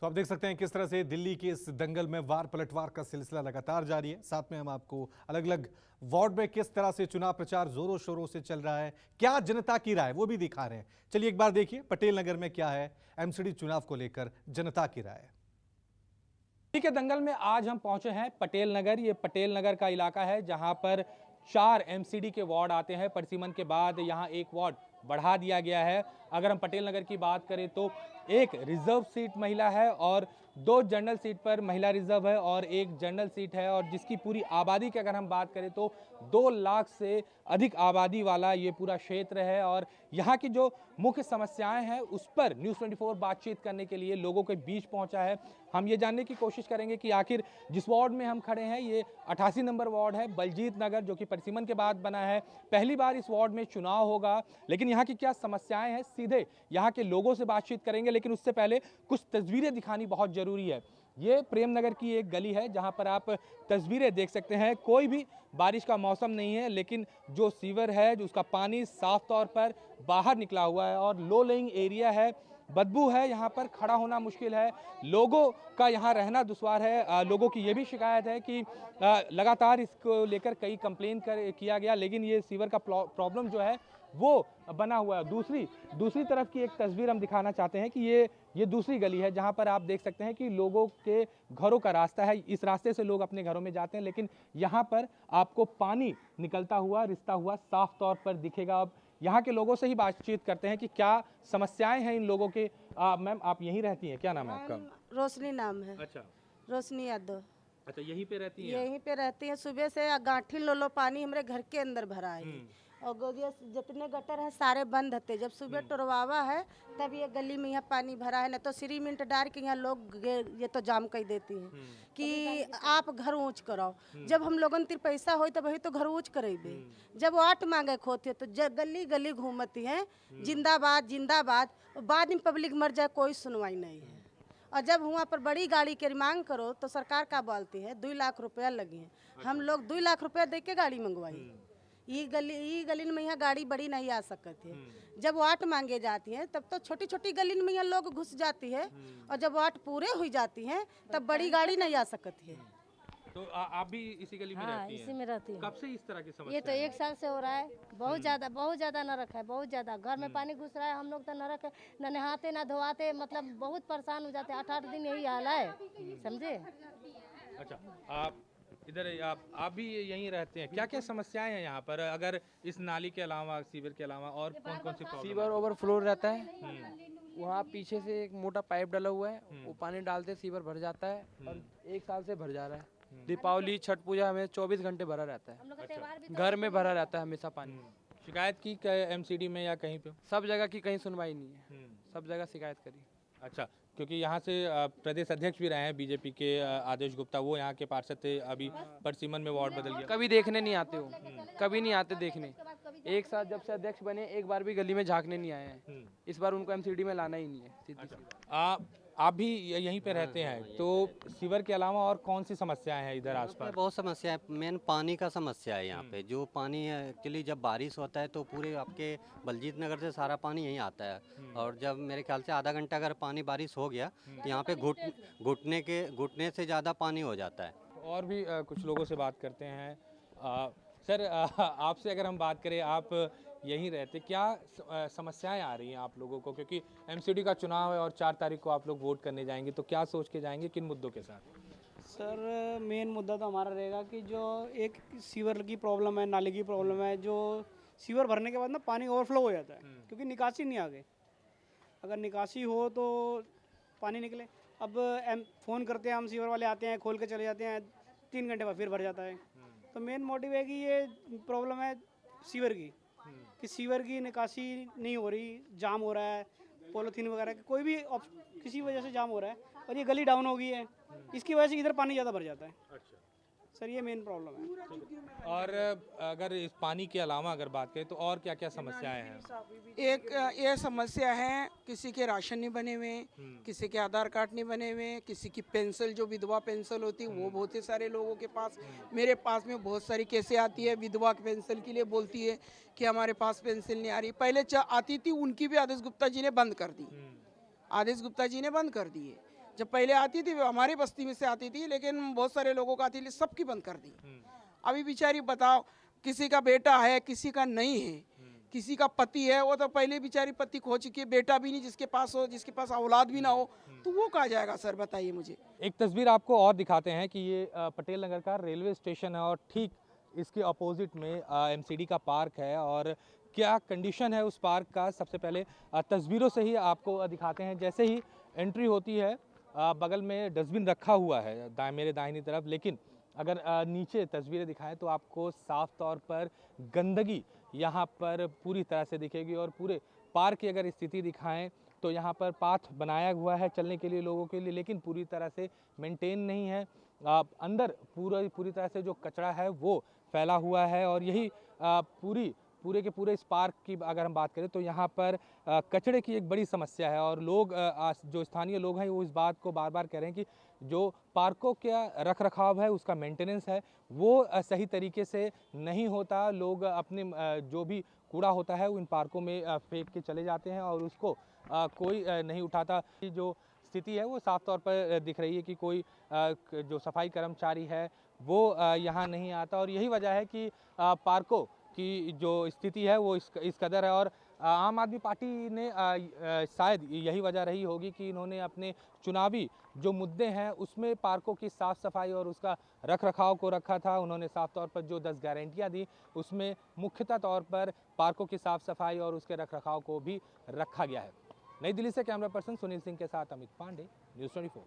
तो आप देख सकते हैं किस तरह से दिल्ली के इस दंगल में वार पलटवार का सिलसिला लगातार जारी है। साथ में हम आपको अलग अलग वार्ड में किस तरह से चुनाव प्रचार जोरों शोरों से चल रहा है, क्या जनता की राय वो भी दिखा रहे हैं। चलिए एक बार देखिए पटेल नगर में क्या है एमसीडी चुनाव को लेकर जनता की राय। दिल्ली के दंगल में आज हम पहुंचे हैं पटेल नगर। ये पटेल नगर का इलाका है जहां पर 4 एमसीडी के वार्ड आते हैं। परसिमन के बाद यहां एक वार्ड बढ़ा दिया गया है। अगर हम पटेल नगर की बात करें तो एक रिजर्व सीट महिला है और 2 जनरल सीट पर महिला रिजर्व है और एक जनरल सीट है, और जिसकी पूरी आबादी की अगर हम बात करें तो 2 लाख से अधिक आबादी वाला ये पूरा क्षेत्र है। और यहाँ की जो मुख्य समस्याएं हैं उस पर न्यूज़ 24 बातचीत करने के लिए लोगों के बीच पहुंचा है। हम ये जानने की कोशिश करेंगे कि आखिर जिस वार्ड में हम खड़े हैं ये 88 नंबर वार्ड है, बलजीत नगर, जो कि परसिमन के बाद बना है। पहली बार इस वार्ड में चुनाव होगा, लेकिन यहाँ की क्या समस्याएं हैं सीधे यहाँ के लोगों से बातचीत करेंगे। लेकिन उससे पहले कुछ तस्वीरें दिखानी बहुत जरूरी है। ये प्रेम नगर की एक गली है जहां पर आप तस्वीरें देख सकते हैं। कोई भी बारिश का मौसम नहीं है, लेकिन जो सीवर है जो उसका पानी साफ तौर पर बाहर निकला हुआ है और लो लेइंग एरिया है। बदबू है, यहाँ पर खड़ा होना मुश्किल है, लोगों का यहाँ रहना दुश्वार है। लोगों की ये भी शिकायत है कि लगातार इसको लेकर कई कंप्लेन किया गया, लेकिन ये सीवर का प्रॉब्लम जो है वो बना हुआ है। दूसरी तरफ की एक तस्वीर हम दिखाना चाहते हैं कि ये दूसरी गली है जहां पर आप देख सकते हैं कि लोगों के घरों का रास्ता है। इस रास्ते से लोग अपने घरों में जाते हैं, लेकिन यहां पर आपको पानी निकलता हुआ रिसता हुआ साफ तौर पर दिखेगा। अब यहाँ के लोगों से ही बातचीत करते हैं कि क्या समस्याएं हैं इन लोगों के। मैम, आप यहीं रहती हैं, क्या नाम है आपका? रोशनी नाम है। अच्छा, रोशनी यादव। अच्छा, यहीं पे रहती हैं? यहीं पे रहती है। सुबह से गांठी लो पानी हमारे घर के अंदर भरा है और गोदिया जितने गटर है सारे बंद होते। जब सुबह टोरवावा है तब ये गली में यहाँ पानी भरा है, न तो सीमेंट डाल के यहाँ लोग ये तो जाम कर देती हैं कि आप घर ऊंच कराओ। जब हम लोगों ने पैसा हो तो वही तो घर ऊंच करेबे। जब वाट मांगे खोते तो गली गली घूमती हैं जिंदाबाद जिंदाबाद। बाद में पब्लिक मर जाए कोई सुनवाई नहीं है। और जब वहाँ पर बड़ी गाड़ी की मांग करो तो सरकार का बोलती है 2 लाख रुपया लगे हैं। हम लोग 2 लाख रुपया दे के गाड़ी मंगवाई। ये गली में यहाँ गाड़ी बड़ी नहीं आ सकती है। जब वाट मांगे जाती है तब तो छोटी छोटी गली में यहाँ लोग घुस जाती है, और जब वाट पूरे हो जाती है तब बड़ी गाड़ी नहीं आ सकती है। तो आप भी इसी गली में रहती हैं? इसी में रहती हूँ। कब से इस तरह की समस्या? ये तो 1 साल से हो रहा है। बहुत ज्यादा नरक है, बहुत ज्यादा। घर में पानी घुस रहा है, हम लोग तो नरक है, न नहाते न धोआते, मतलब बहुत परेशान हो जाते हैं। 8-8 दिन यही हाल है, समझे। अच्छा, आप इधर आप भी यहीं रहते हैं, क्या क्या समस्याएं हैं यहाँ पर? अगर इस नाली के अलावा, सीवर के अलावा और कौन कौन सी प्रॉब्लम? सीवर ओवरफ्लो रहता है, वहाँ पीछे से एक मोटा पाइप डाला हुआ है, वो पानी डालते सीवर भर जाता है और 1 साल से भर जा रहा है। दीपावली छठ पूजा हमें 24 घंटे भरा रहता है। घर में भरा रहता है हमेशा पानी। शिकायत की एमसीडी में या कहीं पे? सब जगह की कहीं सुनवाई नहीं है, सब जगह शिकायत करी। अच्छा, क्योंकि यहाँ से प्रदेश अध्यक्ष भी रहे हैं बीजेपी के आदेश गुप्ता, वो यहाँ के पार्षद थे, अभी परसिमन में वार्ड बदल गया। कभी देखने नहीं आते हो, कभी नहीं आते देखने। एक साथ जब से अध्यक्ष बने एक बार भी गली में झांकने नहीं आए हैं। इस बार उनको एमसीडी में लाना ही नहीं है, सीधी सी। आप भी यहीं पे रहते हैं, तो सीवर के अलावा और कौन सी समस्याएं हैं इधर आसपास? बहुत समस्या है। मेन पानी का समस्या है यहाँ पे। जो पानी है एक्चुअली जब बारिश होता है तो पूरे आपके बलजीत नगर से सारा पानी यहीं आता है, और जब मेरे ख्याल से आधा घंटा अगर पानी बारिश हो गया तो यहाँ पे घुटने से ज़्यादा पानी हो जाता है। और भी कुछ लोगों से बात करते हैं। सर, आपसे अगर हम बात करें, आप यहीं रहते, क्या समस्याएं आ रही हैं आप लोगों को? क्योंकि एमसीडी का चुनाव है और 4 तारीख को आप लोग वोट करने जाएंगे, तो क्या सोच के जाएंगे, किन मुद्दों के साथ? सर, मेन मुद्दा तो हमारा रहेगा कि जो एक सीवर की प्रॉब्लम है, नाली की प्रॉब्लम है। जो सीवर भरने के बाद ना पानी ओवरफ्लो हो जाता है क्योंकि निकासी नहीं आगे। अगर निकासी हो तो पानी निकले। अब फ़ोन करते हैं हम, सीवर वाले आते हैं, खोल के चले जाते हैं, 3 घंटे बाद फिर भर जाता है। तो मेन मोटिव है कि ये प्रॉब्लम है सीवर की, कि सीवर की निकासी नहीं हो रही, जाम हो रहा है, पॉलीथीन वगैरह कोई भी किसी वजह से जाम हो रहा है, और ये गली डाउन हो गई है, इसकी वजह से इधर पानी ज़्यादा भर जाता है। अच्छा सर, ये मेन प्रॉब्लम है। और अगर इस पानी के अलावा अगर बात करें तो और क्या क्या समस्याएं हैं? एक ये समस्या है, किसी के राशन नहीं बने हुए, किसी के आधार कार्ड नहीं बने हुए, किसी की पेंशन जो विधवा पेंशन होती है वो बहुत ही सारे लोगों के पास, मेरे पास में बहुत सारी केसें आती है। विधवा पेंशन के लिए बोलती है कि हमारे पास पेंशन नहीं आ रही। पहले आती थी, उनकी भी आदेश गुप्ता जी ने बंद कर दी, आदेश गुप्ता जी ने बंद कर दी है। जब पहले आती थी वो हमारी बस्ती में से आती थी, लेकिन बहुत सारे लोगों का आती थी, सबकी बंद कर दी। अभी बेचारी बताओ, किसी का बेटा है, किसी का नहीं है, किसी का पति है, वो तो पहले बेचारी पति खो चुकी है, बेटा भी नहीं जिसके पास हो, जिसके पास औलाद भी ना हो, तो वो कहाँ जाएगा सर, बताइए मुझे। एक तस्वीर आपको और दिखाते हैं कि ये पटेल नगर का रेलवे स्टेशन है और ठीक इसके अपोजिट में एमसीडी का पार्क है। और क्या कंडीशन है उस पार्क का, सबसे पहले तस्वीरों से ही आपको दिखाते हैं। जैसे ही एंट्री होती है बगल में डस्टबिन रखा हुआ है मेरे दाहिनी तरफ, लेकिन अगर नीचे तस्वीरें दिखाएं तो आपको साफ तौर पर गंदगी यहाँ पर पूरी तरह से दिखेगी। और पूरे पार्क की अगर स्थिति दिखाएं तो यहाँ पर पाथ बनाया हुआ है चलने के लिए लोगों के लिए, लेकिन पूरी तरह से मेंटेन नहीं है। अंदर पूरी तरह से जो कचरा है वो फैला हुआ है। और यही पूरे के पूरे इस पार्क की अगर हम बात करें तो यहाँ पर कचरे की एक बड़ी समस्या है। और लोग जो स्थानीय लोग हैं वो इस बात को बार बार कह रहे हैं कि जो पार्कों का रख रखाव है, उसका मेंटेनेंस है, वो सही तरीके से नहीं होता। लोग अपने जो भी कूड़ा होता है वो इन पार्कों में फेंक के चले जाते हैं और उसको कोई नहीं उठाता। जो स्थिति है वो साफ तौर पर दिख रही है कि कोई जो सफाई कर्मचारी है वो यहाँ नहीं आता। और यही वजह है कि पार्कों की जो स्थिति है वो इस कदर है। और आम आदमी पार्टी ने शायद यही वजह रही होगी कि इन्होंने अपने चुनावी जो मुद्दे हैं उसमें पार्कों की साफ़ सफाई और उसका रख रखाव को रखा था। उन्होंने साफ तौर पर जो 10 गारंटियां दी उसमें मुख्यतः तौर पर पार्कों की साफ़ सफाई और उसके रख रखाव को भी रखा गया है। नई दिल्ली से कैमरा पर्सन सुनील सिंह के साथ अमित पांडे, न्यूज़ 24।